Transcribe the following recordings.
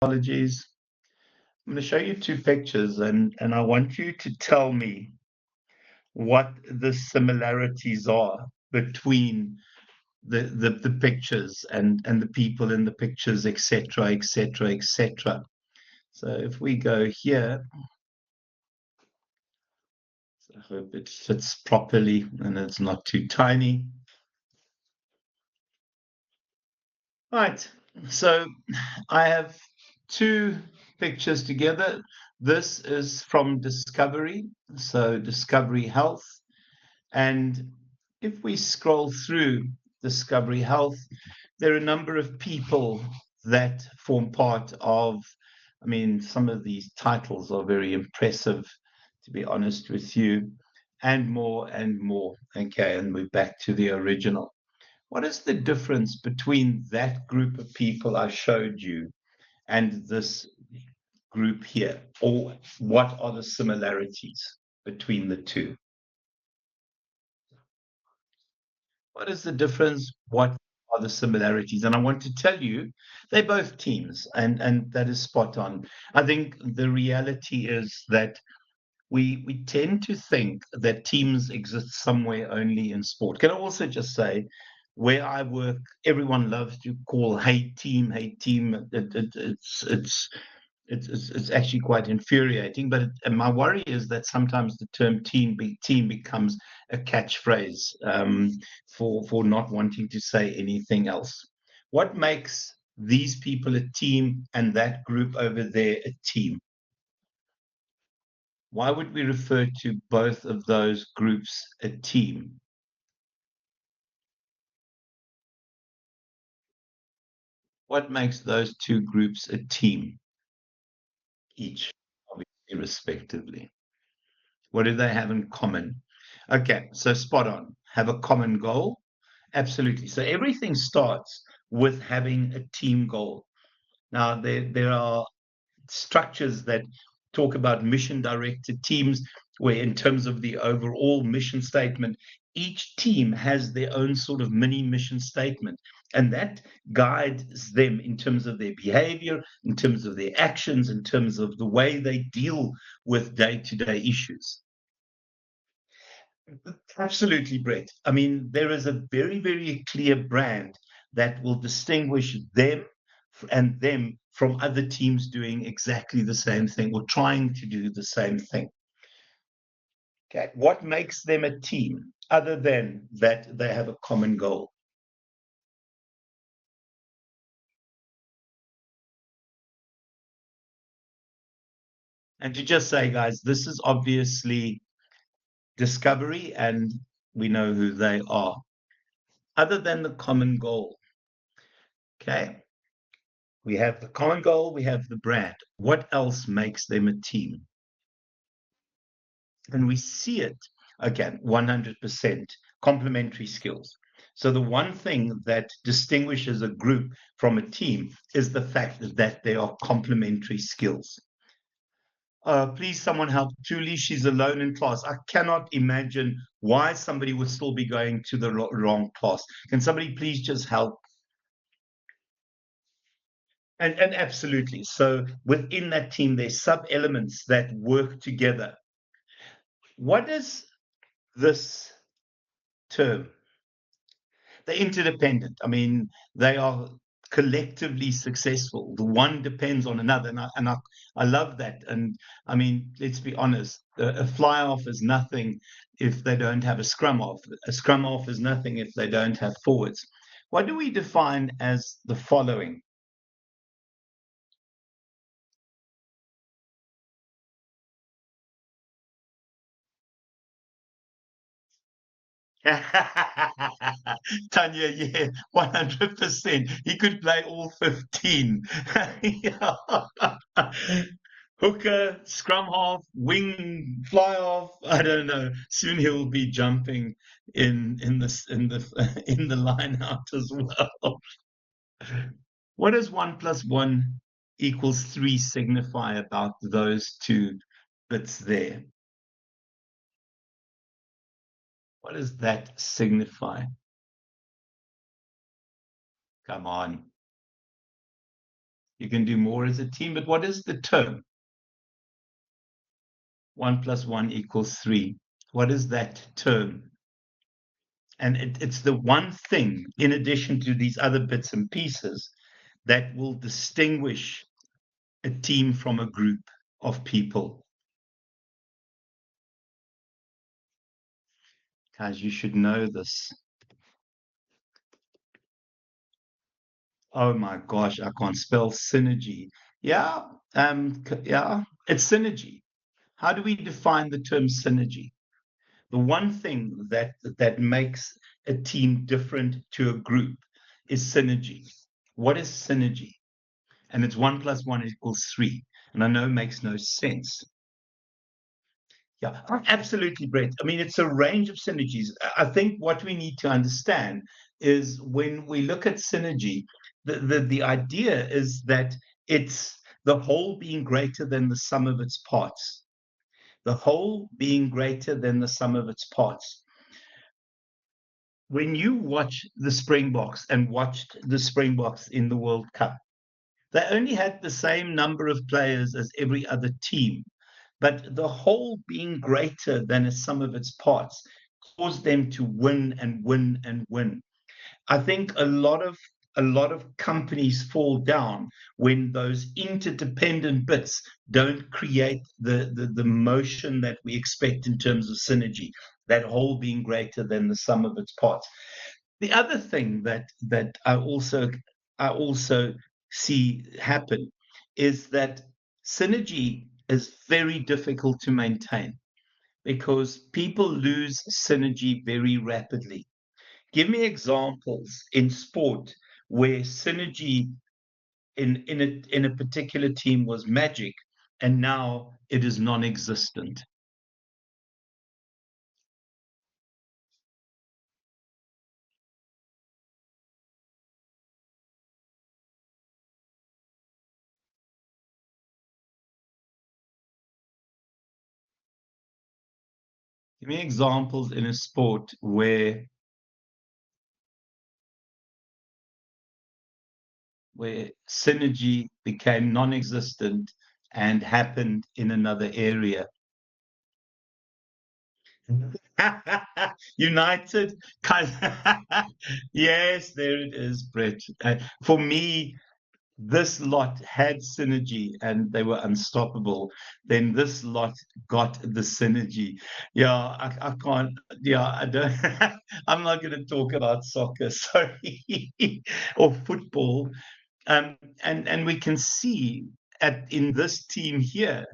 Apologies. I'm going to show you two pictures and I want you to tell me what the similarities are between the pictures and the people in the pictures, etc., etc., etc. So if we go here, I hope it fits properly and it's not too tiny. Right, so I have two pictures together. This is from Discovery, so Discovery Health. And if we scroll through Discovery Health, there are a number of people that form part of, I mean, some of these titles are very impressive, to be honest with you, and more and more. Okay, and we're back to the original. What is the difference between that group of people I showed you and this group here? Or what are the similarities between the two? What is the difference? What are the similarities? And I want to tell you, they're both teams, and that is spot on. I think the reality is that we tend to think that teams exist somewhere only in sport. Can I also just say, where I work, everyone loves to call "Hey team, hey team." It's actually quite infuriating. But and my worry is that sometimes the term team becomes a catchphrase for not wanting to say anything else. What makes these people a team and that group over there a team? Why would we refer to both of those groups a team? What makes those two groups a team, each, obviously, respectively? What do they have in common? Okay, so spot on. Have a common goal? Absolutely. So everything starts with having a team goal. Now, there are structures that talk about mission directed teams, where, in terms of the overall mission statement, each team has their own sort of mini mission statement. And that guides them in terms of their behavior, in terms of their actions, in terms of the way they deal with day to day issues. Absolutely, Brett. I mean, there is a very, very clear brand that will distinguish them and them from other teams doing exactly the same thing or trying to do the same thing. Okay, what makes them a team other than that they have a common goal? And to just say, guys, this is obviously Discovery, and we know who they are. Other than the common goal, okay, we have the common goal, we have the brand. What else makes them a team? And we see it again 100% complementary skills. So the one thing that distinguishes a group from a team is the fact that they are complementary skills. Please, someone help Julie. She's alone in class. I cannot imagine why somebody would still be going to the wrong class. Can somebody please just help? And absolutely. So within that team, there's sub elements that work together. What is this term? They're interdependent. I mean, they are collectively successful. The one depends on another, and I love that. And I mean, let's be honest: a fly off is nothing if they don't have a scrum off. A scrum off is nothing if they don't have forwards. What do we define as the following? Tanya, yeah, 100%. He could play all 15. Yeah. Hooker, scrum half, wing, fly off. I don't know. Soon he'll be jumping in in the line out as well. What does 1 plus 1 equals 3 signify about those two bits there? What does that signify? Come on. You can do more as a team, but what is the term? 1 plus 1 equals 3. What is that term? And it's the one thing, in addition to these other bits and pieces, that will distinguish a team from a group of people. Guys, you should know this. Oh my gosh, I can't spell synergy. Yeah, yeah, it's synergy. How do we define the term synergy? The one thing that makes a team different to a group is synergy. What is synergy? And it's 1 plus 1 equals 3. And I know it makes no sense. Yeah, absolutely, Brett. I mean, it's a range of synergies. I think what we need to understand is when we look at synergy, the idea is that it's the whole being greater than the sum of its parts. The whole being greater than the sum of its parts. When you watch the Springboks and watched the Springboks in the World Cup, they only had the same number of players as every other team, but the whole being greater than a sum of its parts caused them to win and win and win. I think a lot of companies fall down when those interdependent bits don't create the motion that we expect in terms of synergy, that whole being greater than the sum of its parts. The other thing that I also see happen is that synergy is very difficult to maintain because people lose synergy very rapidly. Give me examples in sport where synergy in a particular team was magic and now it is non-existent. Give me examples in a sport where synergy became non-existent and happened in another area. United, yes, there it is, Brett. For me, this lot had synergy and they were unstoppable. Then this lot got the synergy. Yeah, I can't. Yeah, I don't. I'm not going to talk about soccer, sorry, or football. Um, and we can see in this team here,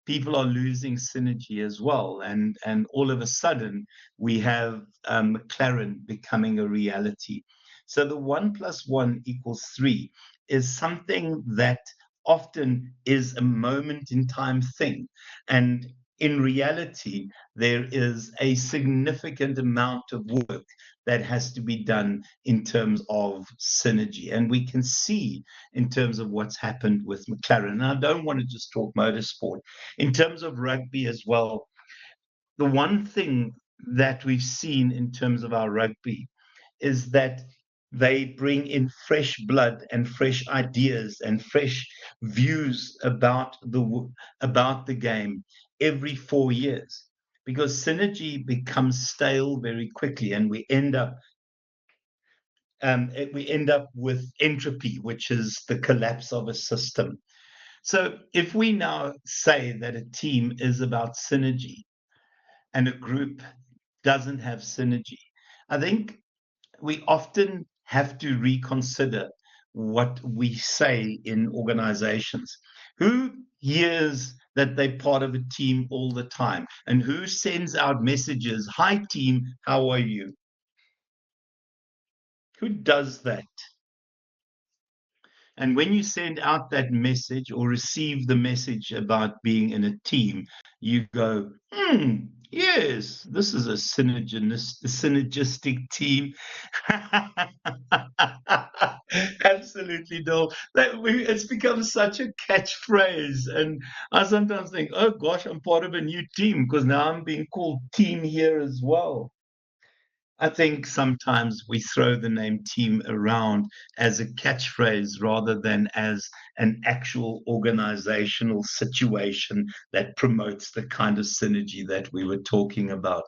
people are losing synergy as well, and all of a sudden we have McLaren becoming a reality. So the 1 plus 1 equals 3 is something that often is a moment in time thing, and in reality, there is a significant amount of work that has to be done in terms of synergy. And we can see in terms of what's happened with McLaren. And I don't want to just talk motorsport. In terms of rugby as well, the one thing that we've seen in terms of our rugby is that they bring in fresh blood and fresh ideas and fresh views about the game every 4 years, because synergy becomes stale very quickly and we end up with entropy, which is the collapse of a system. So if we now say that a team is about synergy and a group doesn't have synergy, I think we often have to reconsider what we say in organizations. Who hears that they're part of a team all the time? And who sends out messages, "Hi, team, how are you?" Who does that? And when you send out that message or receive the message about being in a team, you go, yes, this is a synergistic team. Absolutely, no. It's become such a catchphrase. And I sometimes think, oh gosh, I'm part of a new team because now I'm being called team here as well. I think sometimes we throw the name team around as a catchphrase rather than an actual organizational situation that promotes the kind of synergy that we were talking about.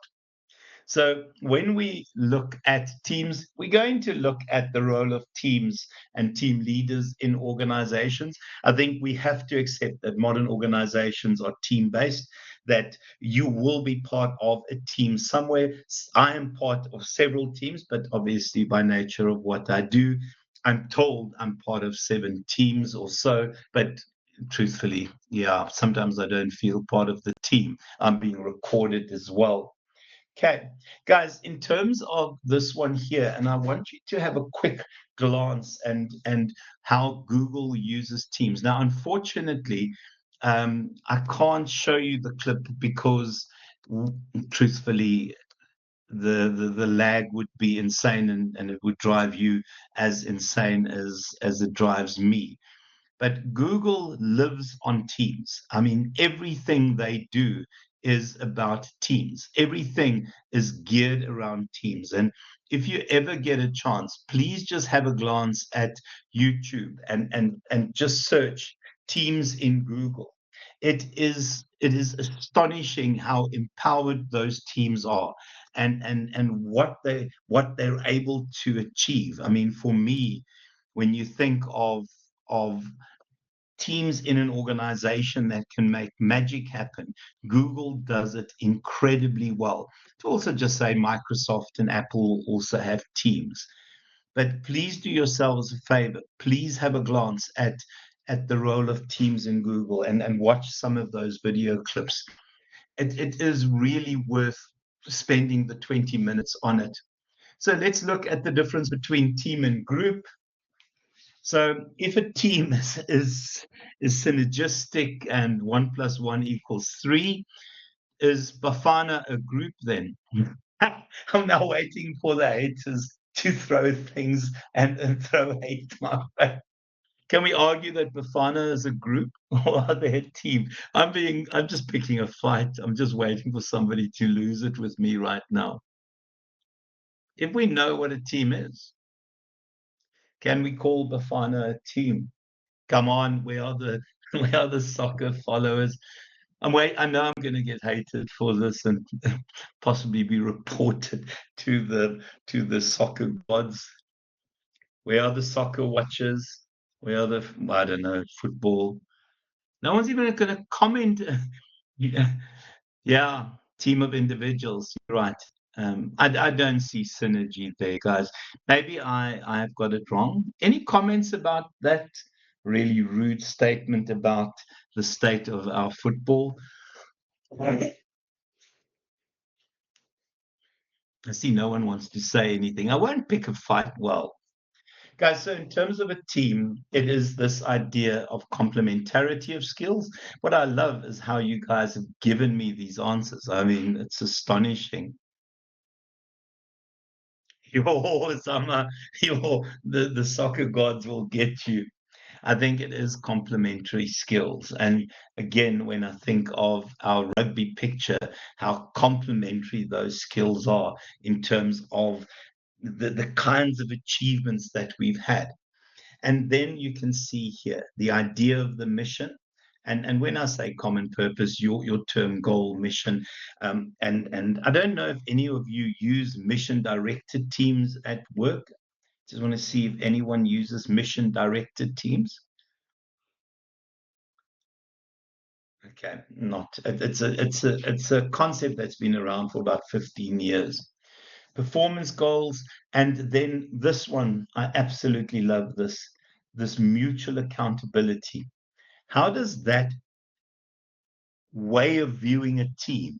So when we look at teams, we're going to look at the role of teams and team leaders in organizations. I think we have to accept that modern organizations are team-based, that you will be part of a team somewhere. I am part of several teams, but obviously by nature of what I do, I'm told I'm part of 7 teams or so, but truthfully, yeah, sometimes I don't feel part of the team. I'm being recorded as well. Okay, guys, in terms of this one here, and I want you to have a quick glance and how Google uses Teams. Now, unfortunately, I can't show you the clip because, truthfully, the lag would be insane, and it would drive you as insane as it drives me. But Google lives on Teams. I mean, everything they do is about Teams. Everything is geared around Teams. And if you ever get a chance, please just have a glance at YouTube and just search Teams in Google. It is astonishing how empowered those teams are, and what they're able to achieve. I mean, for me, when you think of teams in an organization that can make magic happen, Google does it incredibly well. To also just say Microsoft and Apple also have teams. But please do yourselves a favor. Please have a glance at the role of teams in Google and watch some of those video clips. It is really worth spending the 20 minutes on it. So let's look at the difference between team and group. So if a team is synergistic and 1 + 1 = 3, is Bafana a group then? I'm now waiting for the haters to throw things and throw hate my way. Can we argue that Bafana is a group or are they a team? I'm just picking a fight. I'm just waiting for somebody to lose it with me right now. If we know what a team is, can we call Bafana a team? Come on, we are the we are the soccer followers. I know I'm going to get hated for this and possibly be reported to the soccer gods. We are the soccer watchers. We are the, I don't know, football. No one's even going to comment. Yeah, yeah, team of individuals. You're right. I don't see synergy there, guys. Maybe I've got it wrong. Any comments about that really rude statement about the state of our football? I see no one wants to say anything. I won't pick a fight. Well, guys, so in terms of a team, it is this idea of complementarity of skills. What I love is how you guys have given me these answers. I mean, it's astonishing. The soccer gods will get you. I think it is complementary skills. And again, when I think of our rugby picture, how complementary those skills are in terms of the kinds of achievements that we've had. And then you can see here the idea of the mission. And when I say common purpose, your term goal, mission, and I don't know if any of you use mission directed teams at work. Just want to see if anyone uses mission directed teams. Okay, not. It's a concept that's been around for about 15 years. Performance goals, and then this one, I absolutely love this mutual accountability. How does that way of viewing a team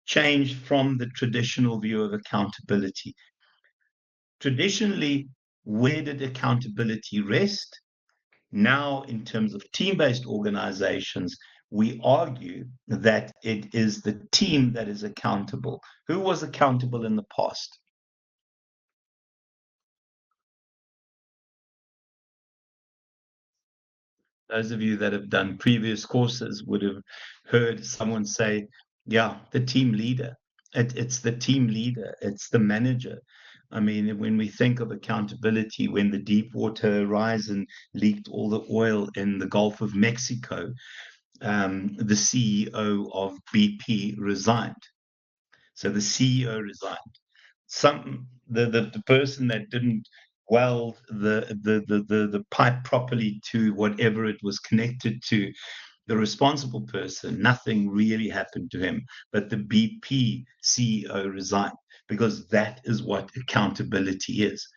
change from the traditional view of accountability? Traditionally, where did accountability rest? Now, in terms of team-based organizations, we argue that it is the team that is accountable. Who was accountable in the past? Those of you that have done previous courses would have heard someone say, yeah, the team leader. It's the team leader, it's the manager. I mean, when we think of accountability, when the Deepwater Horizon leaked all the oil in the Gulf of Mexico, the CEO of BP resigned. So the CEO resigned. The person that didn't weld the pipe properly to whatever it was connected to, the responsible person, nothing really happened to him. But the BP CEO resigned, because that is what accountability is.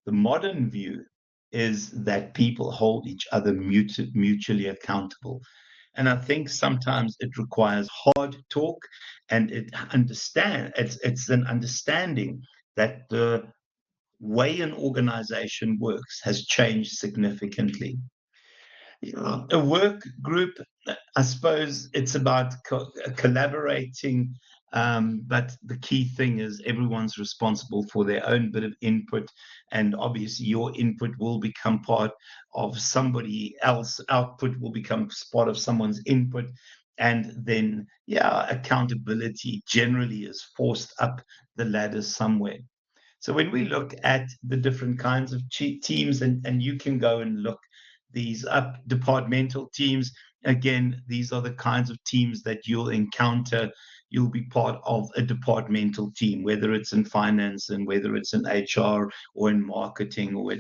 The modern view is that people hold each other mutually accountable. And I think sometimes it requires hard talk, and it's an understanding that the way an organization works has changed significantly. A work group, I suppose it's about collaborating, but the key thing is everyone's responsible for their own bit of input, and obviously your input will become part of somebody else. Output will become part of someone's input, and then, yeah, accountability generally is forced up the ladder somewhere. So when we look at the different kinds of teams, and you can go and look these up, departmental teams, again, these are the kinds of teams that you'll encounter. You'll be part of a departmental team, whether it's in finance and whether it's in HR or in marketing or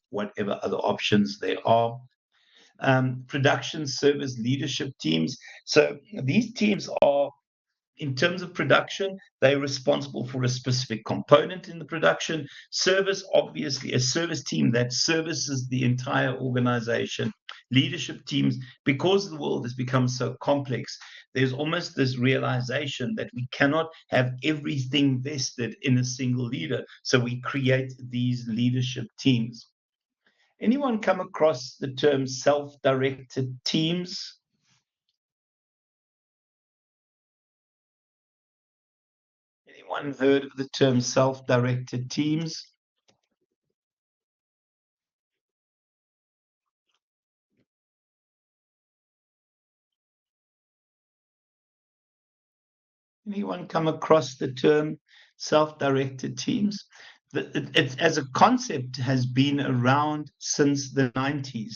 whatever other options there are. Production service leadership teams. So these teams are, in terms of production, they're responsible for a specific component in the production. Service, obviously, a service team that services the entire organization. Leadership teams, because the world has become so complex, there's almost this realization that we cannot have everything vested in a single leader. So we create these leadership teams. Anyone come across the term self-directed teams? Anyone heard of the term self-directed teams? Anyone come across the term self-directed teams? It, as a concept, has been around since the 90s.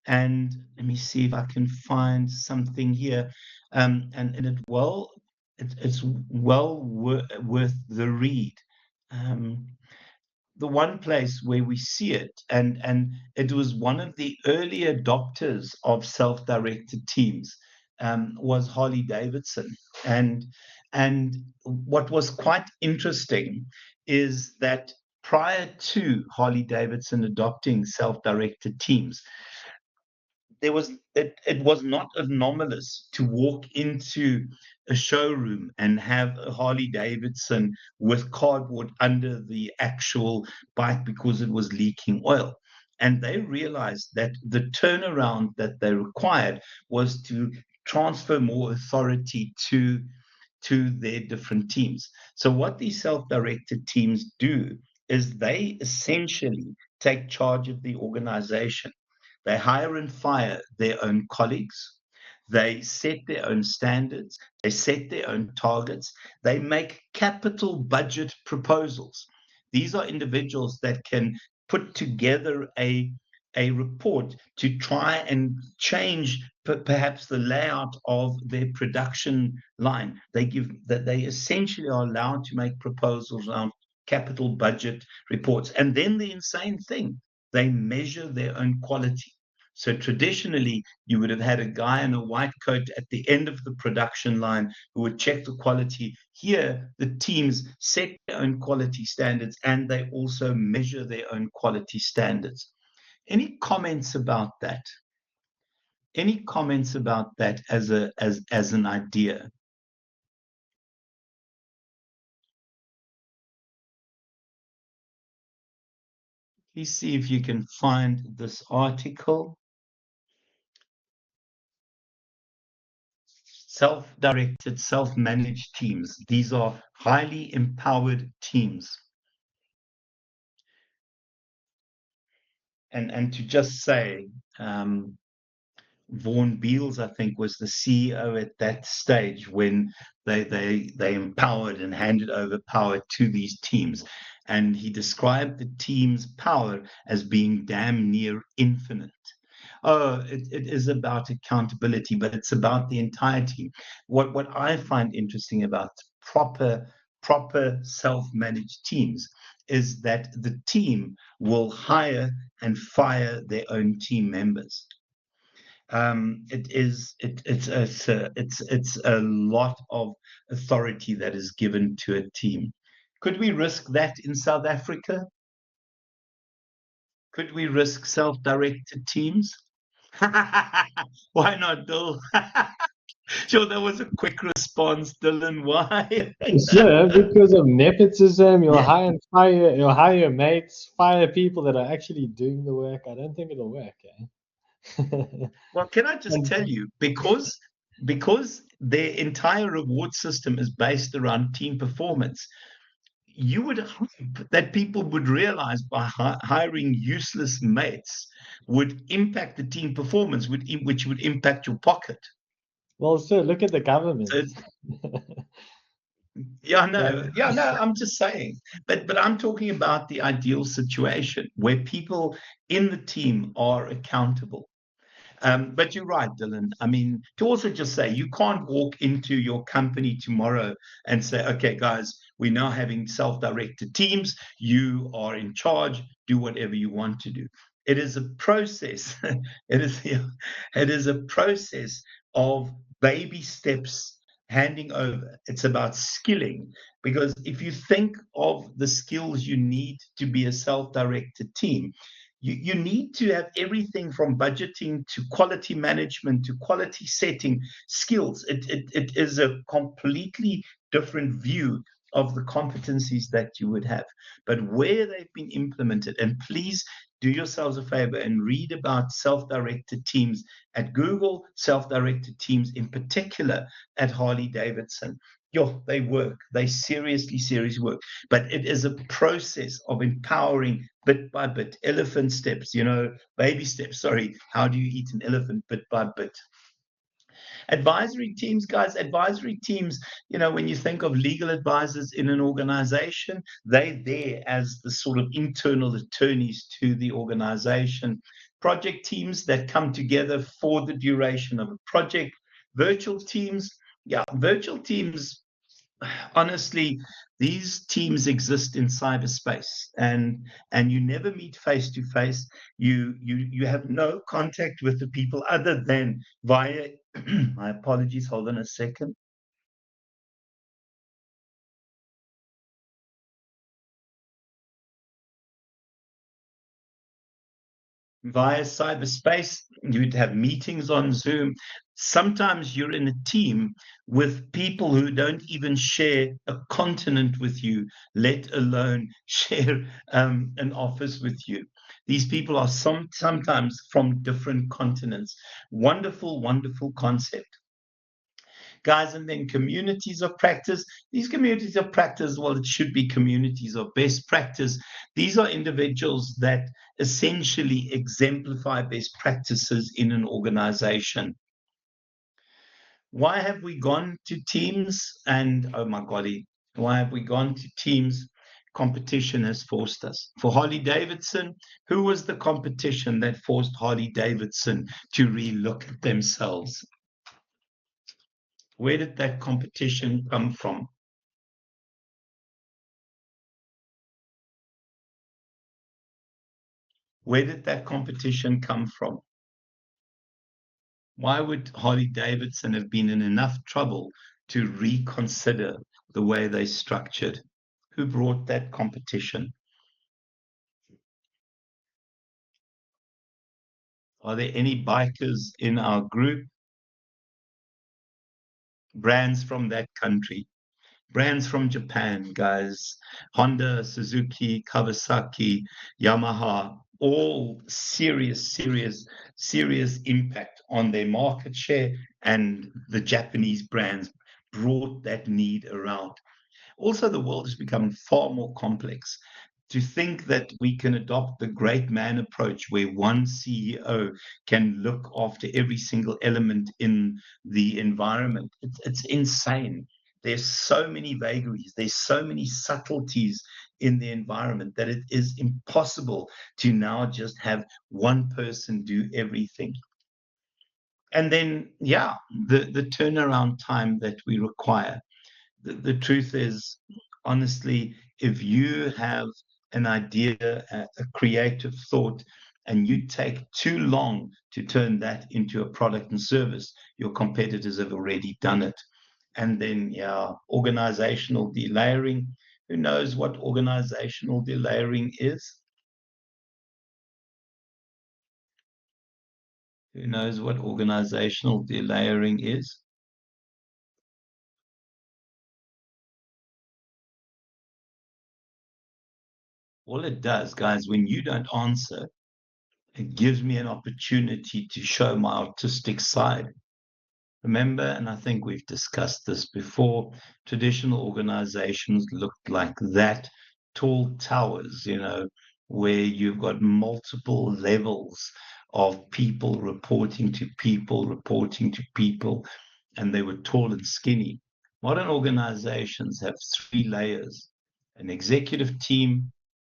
And let me see if I can find something here. It's well worth the read. Um, the one place where we see it, and it was one of the early adopters of self-directed teams, was Harley Davidson. And what was quite interesting is that prior to Harley Davidson adopting self-directed teams, it was not anomalous to walk into a showroom and have a Harley Davidson with cardboard under the actual bike because it was leaking oil. And they realized that the turnaround that they required was to transfer more authority to their different teams. So what these self-directed teams do is they essentially take charge of the organization. They hire and fire their own colleagues. They set their own standards. They set their own targets. They make capital budget proposals. These are individuals that can put together a report to try and change perhaps the layout of their production line. They essentially are allowed to make proposals around capital budget reports. And then the insane thing, they measure their own quality. So traditionally, you would have had a guy in a white coat at the end of the production line who would check the quality. Here, the teams set their own quality standards, and they also measure their own quality standards. Any comments about that? Any comments about that as an idea? Please see if you can find this article. Self-directed, self-managed teams. These are highly empowered teams. And to just say, Vaughan Beals, I think, was the CEO at that stage when they empowered and handed over power to these teams. and he described the team's power as being damn near infinite. Oh, it is about accountability, but it's about the entire team. What I find interesting about proper self-managed teams is that the team will hire and fire their own team members. It's a lot of authority that is given to a team. Could we risk that in South Africa? Could we risk self-directed teams? Why not, Bill? Sure, that was a quick response, Dylan. Why? Sure, because of nepotism, Yeah. you'll hire your mates, fire people that are actually doing the work. I don't think it'll work, eh? Well, can I just And tell you, because their entire reward system is based around team performance, you would hope that people would realize by hiring useless mates would impact the team performance, which would impact your pocket. well, sir, look at the So, government. yeah, They- no, I'm just saying. But I'm talking about the ideal situation where people in the team are accountable. But you're right, Dylan. I mean, to also just say you can't walk into your company tomorrow and say, okay, guys, we're now having self-directed teams. You are in charge. Do whatever you want to do. It is a process. It is a process of baby steps handing over. It's about skilling, because if you think of the skills you need to be a self-directed team, you need to have everything from budgeting to quality management to quality setting skills. It is a completely different view of the competencies that you would have. But where they've been implemented, and please do yourselves a favor and read about self-directed teams at Google, self-directed teams in particular at Harley Davidson. Yo, they work. They seriously work. But it is a process of empowering bit by bit, elephant steps, baby steps. Sorry, how do you eat an elephant bit by bit? Advisory teams, guys, advisory teams, when you think of legal advisors in an organization, they're there as the sort of internal attorneys to the organization. Project teams that come together for the duration of a project. Virtual teams, yeah, virtual teams, honestly, these teams exist in cyberspace, and you never meet face to face. You have no contact with the people other than via my apologies, hold on a second. Via cyberspace, you'd have meetings on Zoom. Sometimes you're in a team with people who don't even share a continent with you, let alone share an office with you. These people are sometimes from different continents. Wonderful, wonderful concept. Guys, and then communities of practice. These communities of practice, well, it should be communities of best practice. These are individuals that essentially exemplify best practices in an organization. Why have we gone to teams? And oh my golly, why have we gone to teams? Competition has forced us. For Harley Davidson, who was the competition that forced Harley Davidson to relook at themselves? Where did that competition come from? Where did that competition come from? Why would Harley Davidson have been in enough trouble to reconsider the way they structured? Who brought that competition? Are there any bikers in our group? Brands from that country. Brands from Japan, guys. Honda, Suzuki, Kawasaki, Yamaha, all serious impact on their market share, and the Japanese brands brought that need around. Also, the world has become far more complex. To think that we can adopt the great man approach where one CEO can look after every single element in the environment, it's insane. There's so many vagaries, there's so many subtleties in the environment that it is impossible to now just have one person do everything. And then, yeah, the turnaround time that we require. The truth is, honestly, if you have an idea, a creative thought, and you take too long to turn that into a product and service, your competitors have already done it. And then, yeah, organizational delayering. Who knows what organizational delayering is? Who knows what organizational delayering is? All it does, guys, when you don't answer, it gives me an opportunity to show my artistic side. Remember, and I think we've discussed this before, traditional organizations looked like that, tall towers, where you've got multiple levels of people reporting to people, reporting to people, and they were tall and skinny. Modern organizations have three layers: an executive team,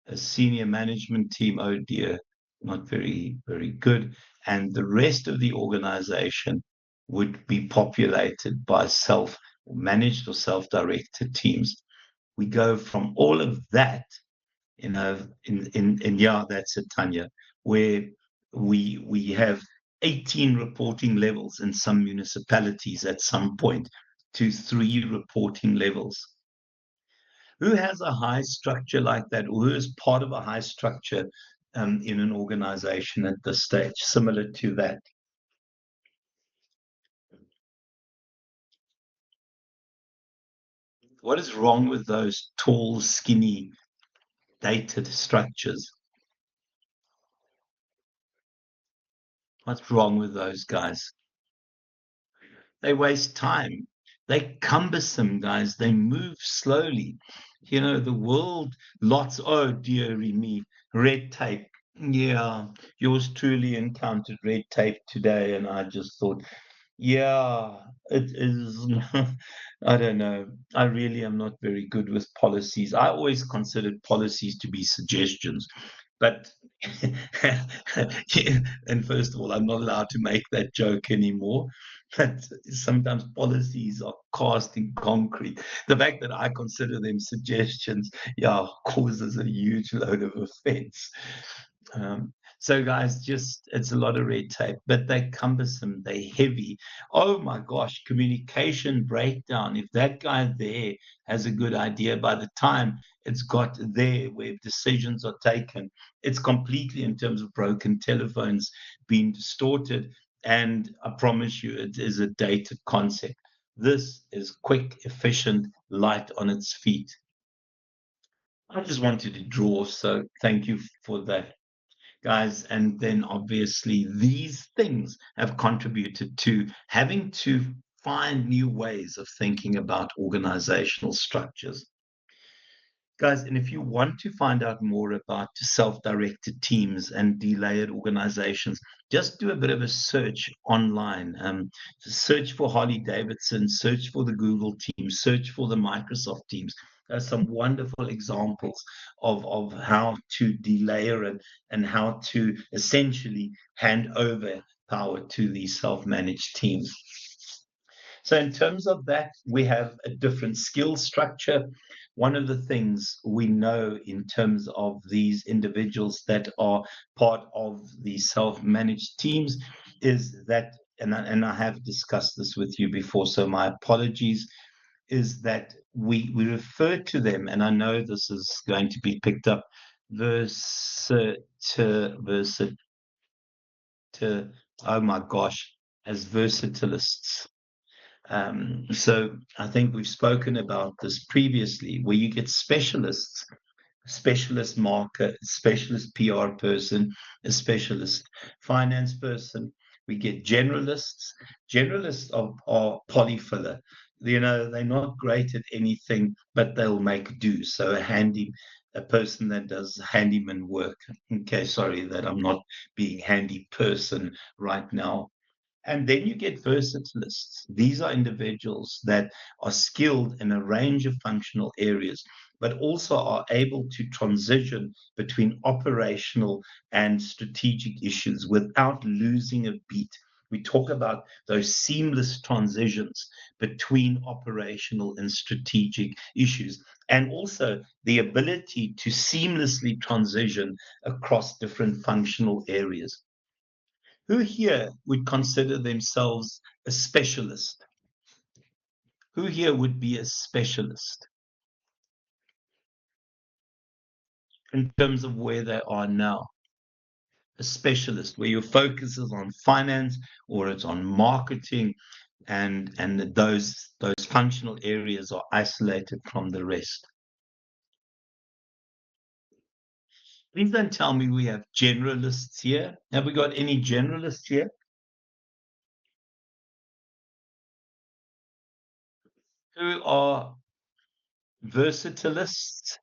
a senior management team, oh dear, not very, very good. And the rest of the organization would be populated by self managed or self directed teams. We go from all of that, yeah, that's it, Tanya, where we have 18 reporting levels in some municipalities at some point to three reporting levels. Who has a high structure like that, or who is part of a high structure in an organization at this stage, similar to that? What is wrong with those tall, skinny, dated structures? What's wrong with those guys? They waste time. They're cumbersome, guys. They move slowly. The world, oh, dearie me, red tape. Yeah, yours truly encountered red tape today, and I just thought, yeah, it is. I don't know. I really am not very good with policies. I always considered policies to be suggestions, but and first of all, I'm not allowed to make that joke anymore. But sometimes policies are cast in concrete. The fact that I consider them suggestions, yeah, causes a huge load of offense. So, guys, just it's a lot of red tape, but they're cumbersome, they're heavy. Oh my gosh, communication breakdown. If that guy there has a good idea, by the time it's got there where decisions are taken, it's completely, in terms of broken telephones, being distorted. And I promise you, it is a dated concept. This is quick, efficient, light on its feet. I just wanted to draw, so thank you for that, guys. And then obviously these things have contributed to having to find new ways of thinking about organizational structures. Guys, and if you want to find out more about self-directed teams and delayered organizations, just do a bit of a search online. Search for Harley Davidson, search for the Google team, search for the Microsoft teams. There's some wonderful examples of how to delayer and how to essentially hand over power to these self-managed teams. So in terms of that, we have a different skill structure. One of the things we know in terms of these individuals that are part of the self-managed teams is that, and I have discussed this with you before, so my apologies, is that we refer to them, and I know this is going to be picked up, oh my gosh, as versatilists. So I think we've spoken about this previously, where you get specialists, specialist marker, specialist PR person, a specialist finance person. We get generalists. Generalists are polyfiller. They're not great at anything, but they'll make do. So a person that does handyman work. Okay, sorry that I'm not being handy person right now. And then you get versatilists. These are individuals that are skilled in a range of functional areas, but also are able to transition between operational and strategic issues without losing a beat. We talk about those seamless transitions between operational and strategic issues, and also the ability to seamlessly transition across different functional areas. Who here would consider themselves a specialist? Who here would be a specialist in terms of where they are now? A specialist where your focus is on finance or it's on marketing, and those functional areas are isolated from the rest. Please don't tell me we have generalists here. Have we got any generalists here? Who are versatilists?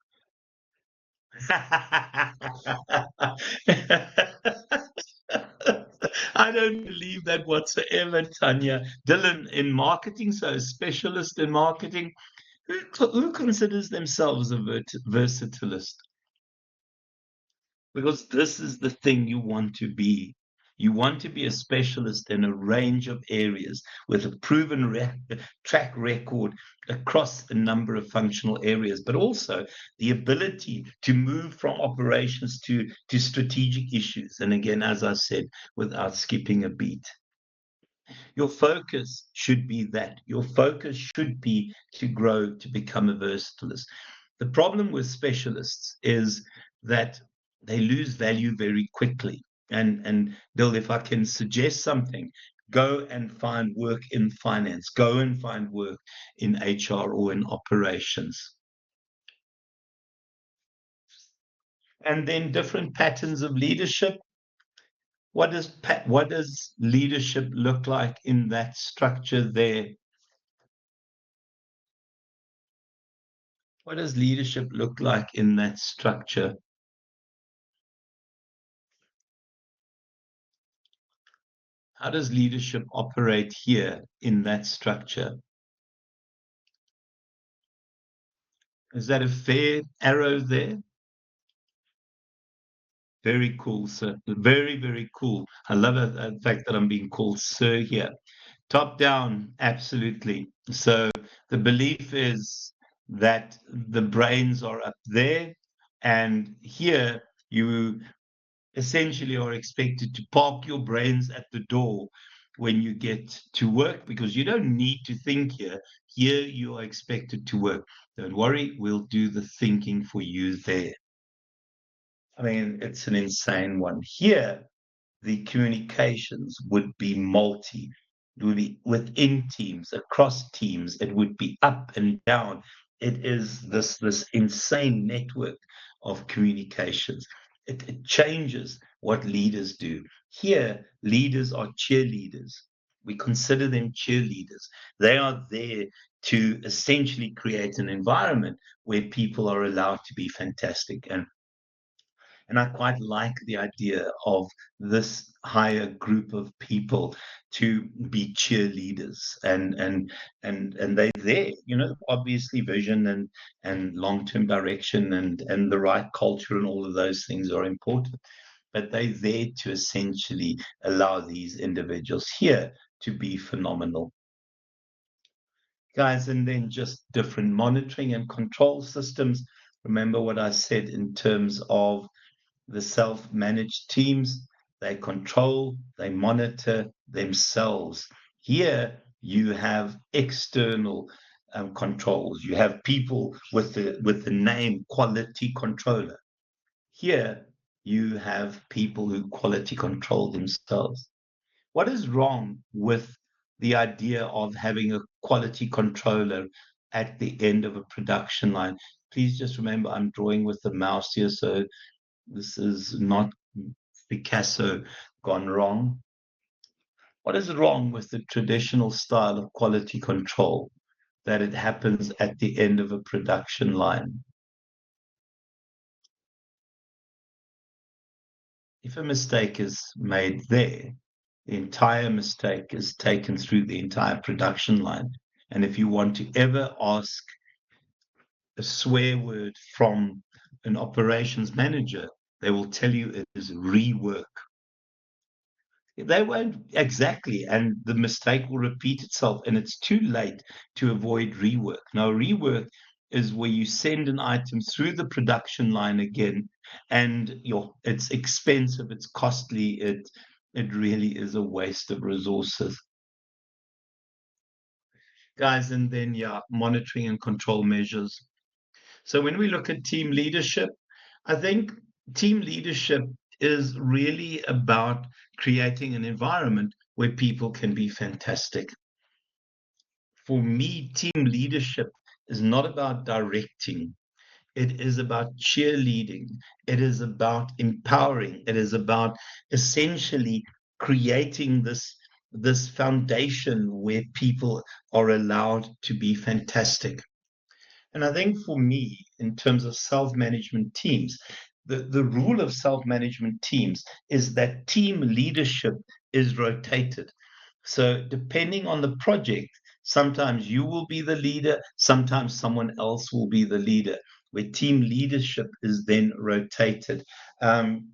I don't believe that whatsoever, Tanya. Dylan, in marketing, so a specialist in marketing, who considers themselves a versatilist? Because this is the thing you want to be. You want to be a specialist in a range of areas with a proven track record across a number of functional areas, but also the ability to move from operations to strategic issues. And again, as I said, without skipping a beat. Your focus should be that. Your focus should be to grow, to become a versatilist. The problem with specialists is that they lose value very quickly. And Bill, if I can suggest something, go and find work in finance, go and find work in HR or in operations. And then different patterns of leadership. What does leadership look like in that structure there? What does leadership look like in that structure? How does leadership operate here in that structure? Is that a fair arrow there? Very cool, sir. Very, very cool. I love the fact that I'm being called sir here. Top down, absolutely. So the belief is that the brains are up there, and here you essentially are expected to park your brains at the door when you get to work, because you don't need to think here. Here you are expected to work. Don't worry, we'll do the thinking for you there. I mean, it's an insane one. Here, the communications would be multi. It would be within teams, across teams. It would be up and down. It is this insane network of communications. It changes what leaders do. Here, leaders are cheerleaders. We consider them cheerleaders. They are there to essentially create an environment where people are allowed to be fantastic. And I quite like the idea of this higher group of people to be cheerleaders, and they're there, obviously vision and long-term direction and the right culture and all of those things are important. But they're there to essentially allow these individuals here to be phenomenal. Guys, and then just different monitoring and control systems. Remember what I said in terms of the self-managed teams. They control, they monitor themselves. Here you have external controls. You have people with the name quality controller. Here you have people who quality control themselves. What is wrong with the idea of having a quality controller at the end of a production line? Please just remember, I'm drawing with the mouse here, so this is not Picasso gone wrong. What is wrong with the traditional style of quality control that it happens at the end of a production line? If a mistake is made there, the entire mistake is taken through the entire production line. And if you want to ever ask a swear word from an operations manager, they will tell you it is rework. They won't exactly, and the mistake will repeat itself, and it's too late to avoid rework. Now, rework is where you send an item through the production line again, and it's expensive, it's costly, it really is a waste of resources. Guys, and then monitoring and control measures. So when we look at team leadership, I think team leadership is really about creating an environment where people can be fantastic. For me, team leadership is not about directing. It is about cheerleading. It is about empowering. It is about essentially creating this foundation where people are allowed to be fantastic. And I think for me, in terms of self-management teams, the rule of self-management teams is that team leadership is rotated. So depending on the project, sometimes you will be the leader, sometimes someone else will be the leader, where team leadership is then rotated. And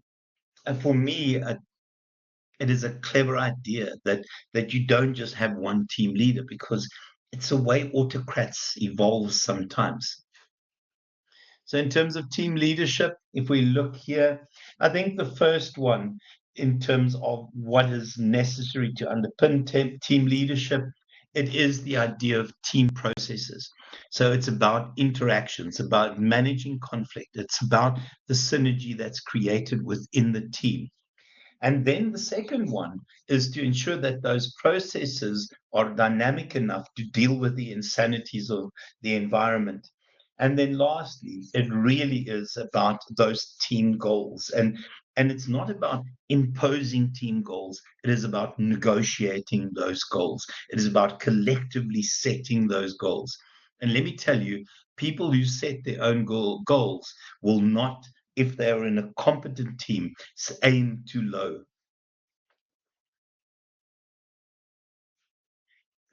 for me, it is a clever idea that you don't just have one team leader, because it's a way autocrats evolve sometimes. So in terms of team leadership, if we look here, I think the first one in terms of what is necessary to underpin team leadership, it is the idea of team processes. So it's about interactions, about managing conflict. It's about the synergy that's created within the team. And then the second one is to ensure that those processes are dynamic enough to deal with the insanities of the environment. And then lastly, it really is about those team goals. And it's not about imposing team goals. It is about negotiating those goals. It is about collectively setting those goals. And let me tell you, people who set their own goals will not, if they are in a competent team, aim too low.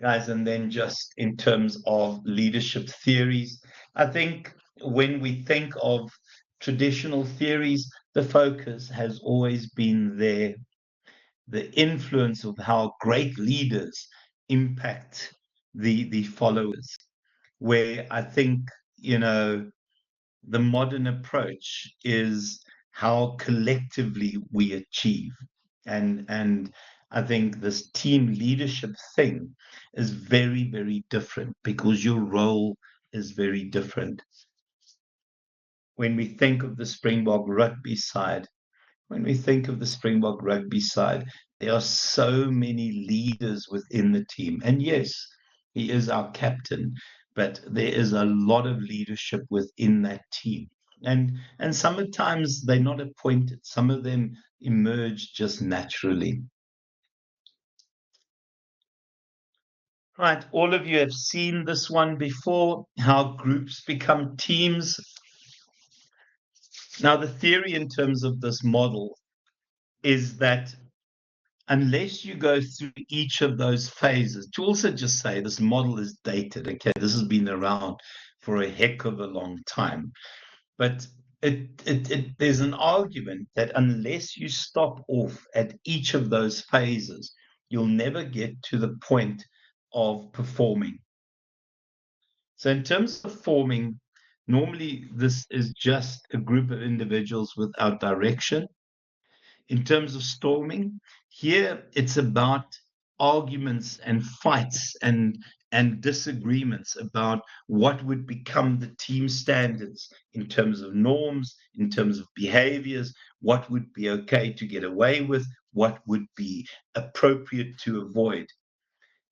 Guys, and then just in terms of leadership theories, I think when we think of traditional theories, the focus has always been there, the influence of how great leaders impact the followers, where I think, the modern approach is how collectively we achieve. And I think this team leadership thing is very, very different, because your role is very different. When we think of the Springbok rugby side, when we think of the Springbok rugby side, there are so many leaders within the team. And yes, he is our captain, but there is a lot of leadership within that team. And sometimes they're not appointed. Some of them emerge just naturally. Right, all of you have seen this one before, how groups become teams. Now, the theory in terms of this model is that unless you go through each of those phases, to also just say this model is dated, okay, this has been around for a heck of a long time. But there's an argument that unless you stop off at each of those phases, you'll never get to the point of performing. So in terms of forming, normally this is just a group of individuals without direction. In terms of storming, here it's about arguments and fights and disagreements about what would become the team standards in terms of norms, in terms of behaviors, what would be okay to get away with, what would be appropriate to avoid.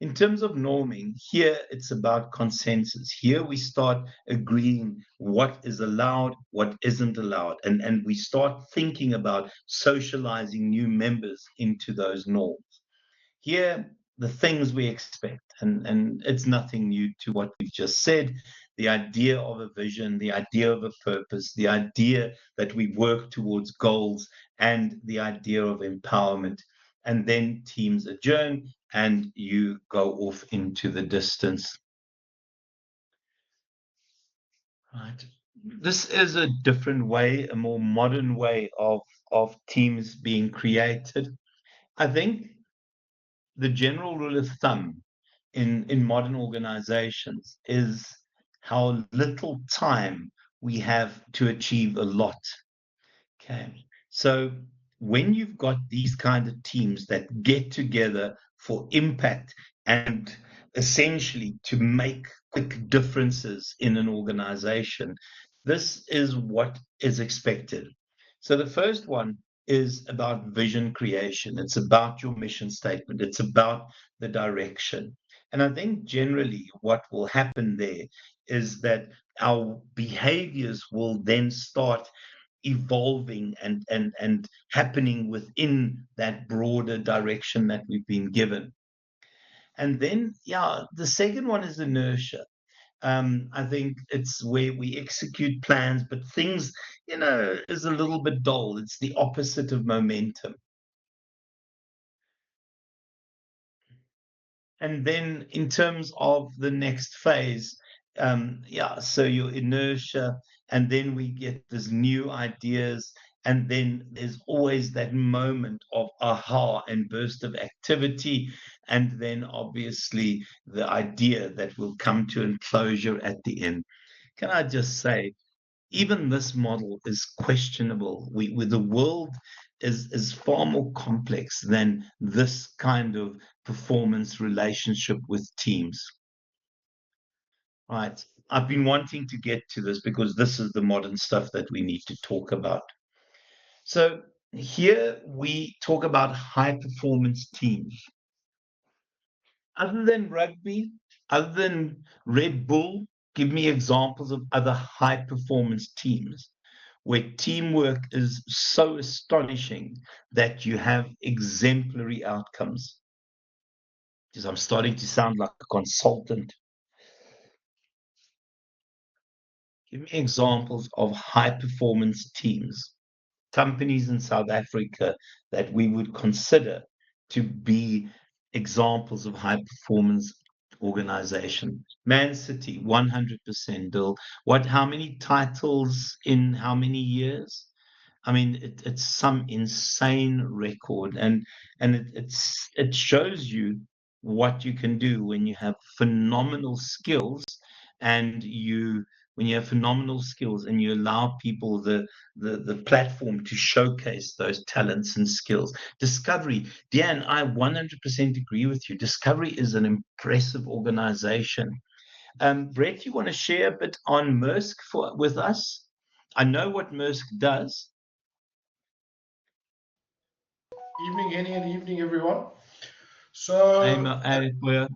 In terms of norming, here it's about consensus. Here we start agreeing what is allowed, what isn't allowed, and we start thinking about socializing new members into those norms. Here, the things we expect, and it's nothing new to what we've just said, the idea of a vision, the idea of a purpose, the idea that we work towards goals, and the idea of empowerment. And then teams adjourn and you go off into the distance. Right. This is a different way, a more modern way of teams being created. I think the general rule of thumb in modern organizations is how little time we have to achieve a lot. Okay. So when you've got these kind of teams that get together for impact and essentially to make quick differences in an organization, this is what is expected. So the first one is about vision creation. It's about your mission statement. It's about the direction. And I think generally what will happen there is that our behaviors will then start evolving and happening within that broader direction that we've been given. And then, yeah, the second one is inertia. I think it's where we execute plans, but things, is a little bit dull. It's the opposite of momentum. And then in terms of the next phase, yeah, so your inertia, and then we get these new ideas, and then there's always that moment of aha and burst of activity, and then obviously the idea that will come to enclosure at the end. Can I just say, even this model is questionable. The world is far more complex than this kind of performance relationship with teams. Right. I've been wanting to get to this because this is the modern stuff that we need to talk about. So here we talk about high performance teams. Other than rugby, other than Red Bull, give me examples of other high performance teams where teamwork is so astonishing that you have exemplary outcomes. Because I'm starting to sound like a consultant. Give me examples of high performance teams, companies in South Africa that we would consider to be examples of high performance organization. Man City, 100% Bill. How many titles in how many years? I mean, it's some insane record, and it shows you what you can do when you have phenomenal skills, and you allow people the platform to showcase those talents and skills. Discovery, Dan, I 100% agree with you. Discovery is an impressive organization. Brett, you want to share a bit on Maersk with us? I know what Maersk does. Evening, Henny, and evening, everyone. I'm So, well,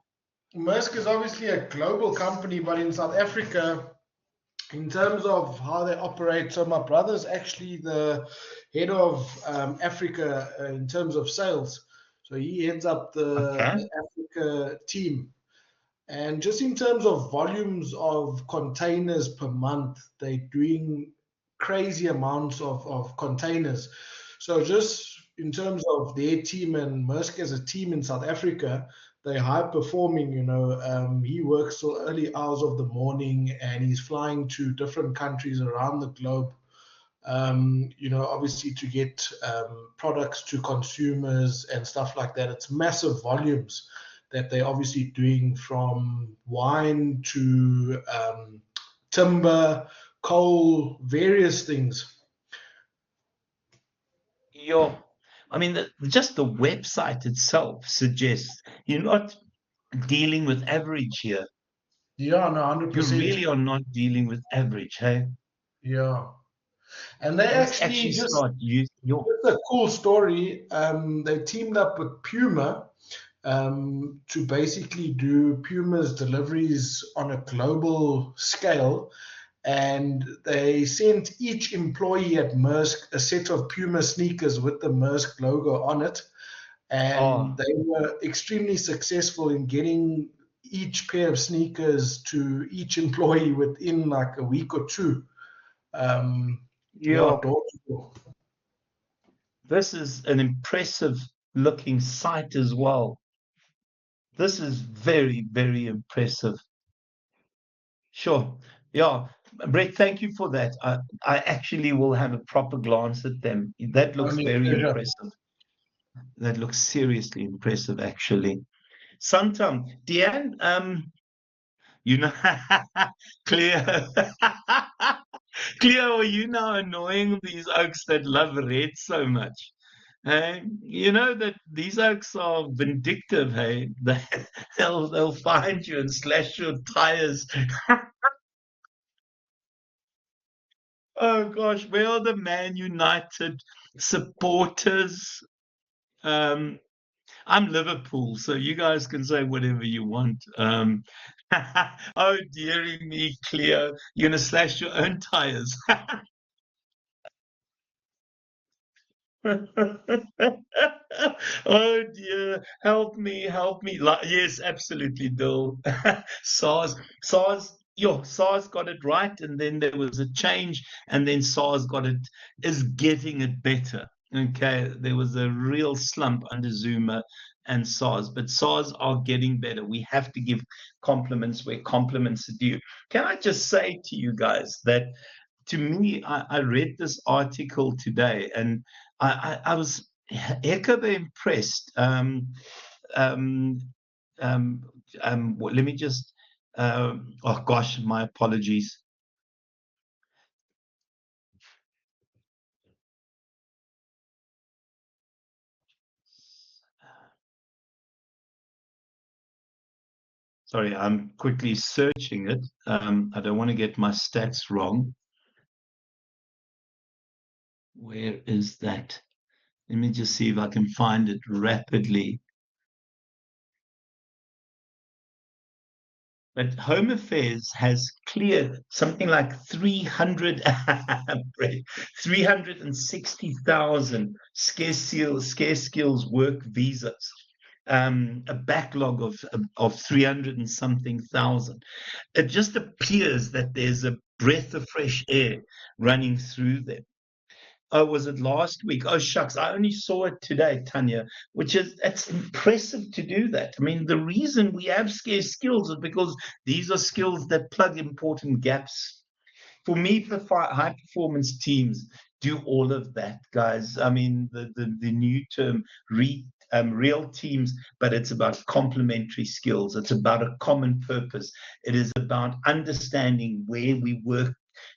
Maersk is obviously a global company, but in South Africa, in terms of how they operate, so my brother's actually the head of Africa in terms of sales. So he heads up okay. the Africa team. And just in terms of volumes of containers per month, they're doing crazy amounts of containers. So just in terms of their team and Maersk as a team in South Africa, they're high performing. He works till early hours of the morning and he's flying to different countries around the globe. Obviously to get products to consumers and stuff like that. It's massive volumes that they're obviously doing, from wine to timber, coal, various things. Your, I mean, just the website itself suggests you're not dealing with average here. Yeah, no, You 100%. really are not dealing with average, hey? Yeah. And they Let's actually actually just, start you your it's a cool story. They teamed up with Puma to basically do Puma's deliveries on a global scale. And they sent each employee at Maersk a set of Puma sneakers with the Maersk logo on it. And oh they were extremely successful in getting each pair of sneakers to each employee within like a week or two. Yeah, yeah. door to door. This is an impressive looking site as well. This is very, very impressive. Sure. Yeah. Brett, thank you for that. I actually will have a proper glance at them. That looks Only a very pleasure. impressive. That looks seriously impressive, actually. Santam, Deanne, you know, Cleo, Cleo, are you now annoying these oaks that love red so much? Hey, you know that these oaks are vindictive. Hey, they'll find you and slash your tires. Oh gosh, where are the Man United supporters? Um, I'm Liverpool, so you guys can say whatever you want. Oh, dearie me, Cleo, you're gonna slash your own tires. Oh dear, help me, help me. Yes, absolutely, Bill. SARS got it right, and then there was a change, and then SARS is getting it better. Okay, there was a real slump under Zuma and SARS, but SARS are getting better. We have to give compliments where compliments are due. Can I just say to you guys that to me, I read this article today, and I was heck of impressed. Um, let me just. Oh gosh, my apologies. Sorry, I'm quickly searching it. I don't want to get my stats wrong. Where is that? Let me just see if I can find it rapidly. But Home Affairs has cleared something like 360,000 scarce skills work visas, a backlog of 300 and something thousand. It just appears that there's a breath of fresh air running through them. Oh, was it last week? Oh, shucks. I only saw it today, Tanya, which is, it's impressive to do that. I mean, the reason we have scarce skills is because these are skills that plug important gaps. For me, high performance teams do all of that, guys. I mean, the new term, real teams, but it's about complementary skills. It's about a common purpose. It is about understanding where we work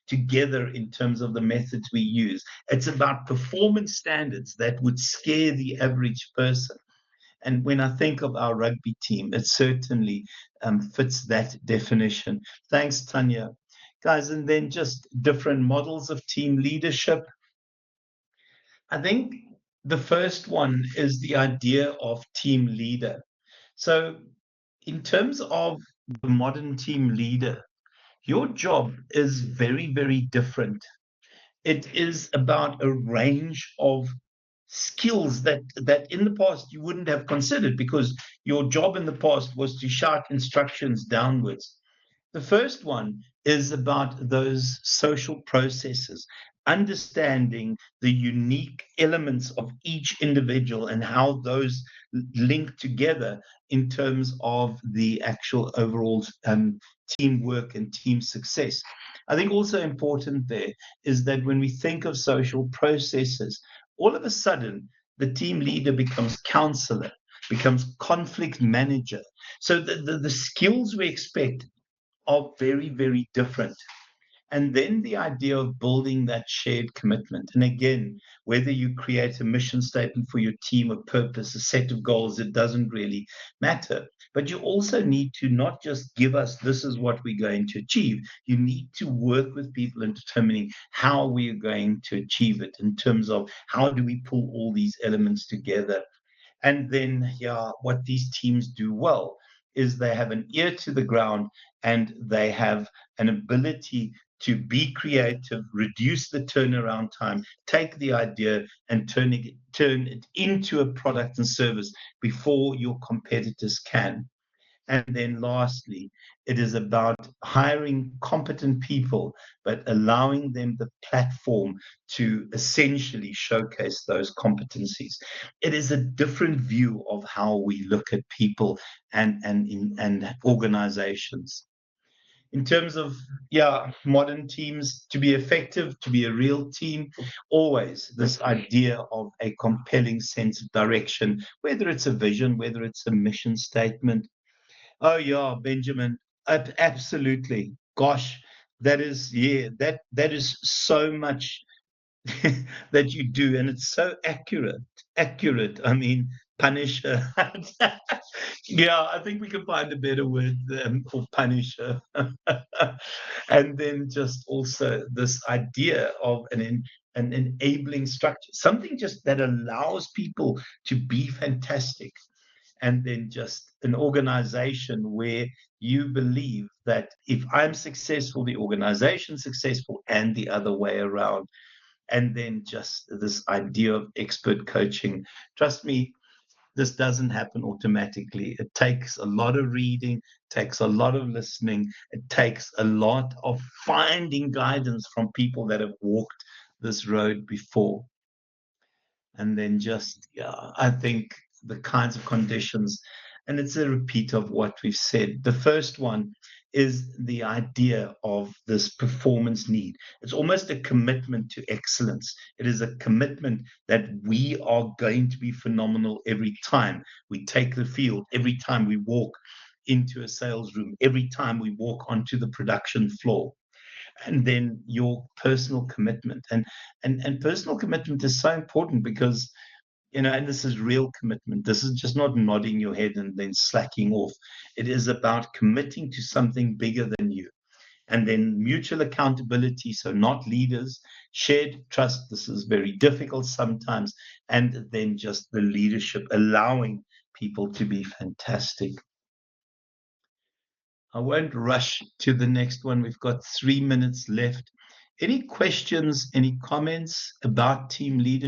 together in terms of the methods we use. It's about performance standards that would scare the average person. And when I think of our rugby team, it certainly fits that definition. Thanks, Tanya. Guys, and then just different models of team leadership. I think the first one is the idea of team leader. So, in terms of the modern team leader, your job is very, very different. It is about a range of skills that in the past you wouldn't have considered because your job in the past was to shout instructions downwards. The first one is about those social processes, understanding the unique elements of each individual and how those link together in terms of the actual overall teamwork and team success. I think also important there is that when we think of social processes, all of a sudden the team leader becomes counselor, becomes conflict manager. So the skills we expect are very, very different. And then the idea of building that shared commitment. And again, whether you create a mission statement for your team, a purpose, a set of goals, it doesn't really matter. But you also need to not just give us this is what we're going to achieve. You need to work with people in determining how we are going to achieve it in terms of how do we pull all these elements together. And then, yeah, what these teams do well is they have an ear to the ground and they have an ability to be creative, reduce the turnaround time, take the idea and turn it into a product and service before your competitors can. And then lastly, it is about hiring competent people, but allowing them the platform to essentially showcase those competencies. It is a different view of how we look at people and organizations. in terms of, modern teams, to be effective, to be a real team, always this idea of a compelling sense of direction, whether it's a vision, whether it's a mission statement. Oh yeah, Benjamin, absolutely. Gosh, that is so much that you do, and it's so accurate. I mean, Punisher. Yeah, I think we can find a better word for Punisher. And then just also this idea of an enabling structure, something just that allows people to be fantastic, and then just an organization where you believe that if I'm successful, the organization's successful, and the other way around. And then just this idea of expert coaching. Trust me, this doesn't happen automatically. It takes a lot of reading, takes a lot of listening, it takes a lot of finding guidance from people that have walked this road before. And then just, I think the kinds of conditions, and it's a repeat of what we've said. The first one is the idea of this performance need. It's almost a commitment to excellence. It is a commitment that we are going to be phenomenal every time we take the field, every time we walk into a sales room, every time we walk onto the production floor. And then your personal commitment, and personal commitment is so important because, and this is real commitment. This is just not nodding your head and then slacking off. It is about committing to something bigger than you. And then mutual accountability, so not leaders, shared trust. This is very difficult sometimes. And then just the leadership, allowing people to be fantastic. I won't rush to the next one. We've got 3 minutes left. Any questions, any comments about team leadership?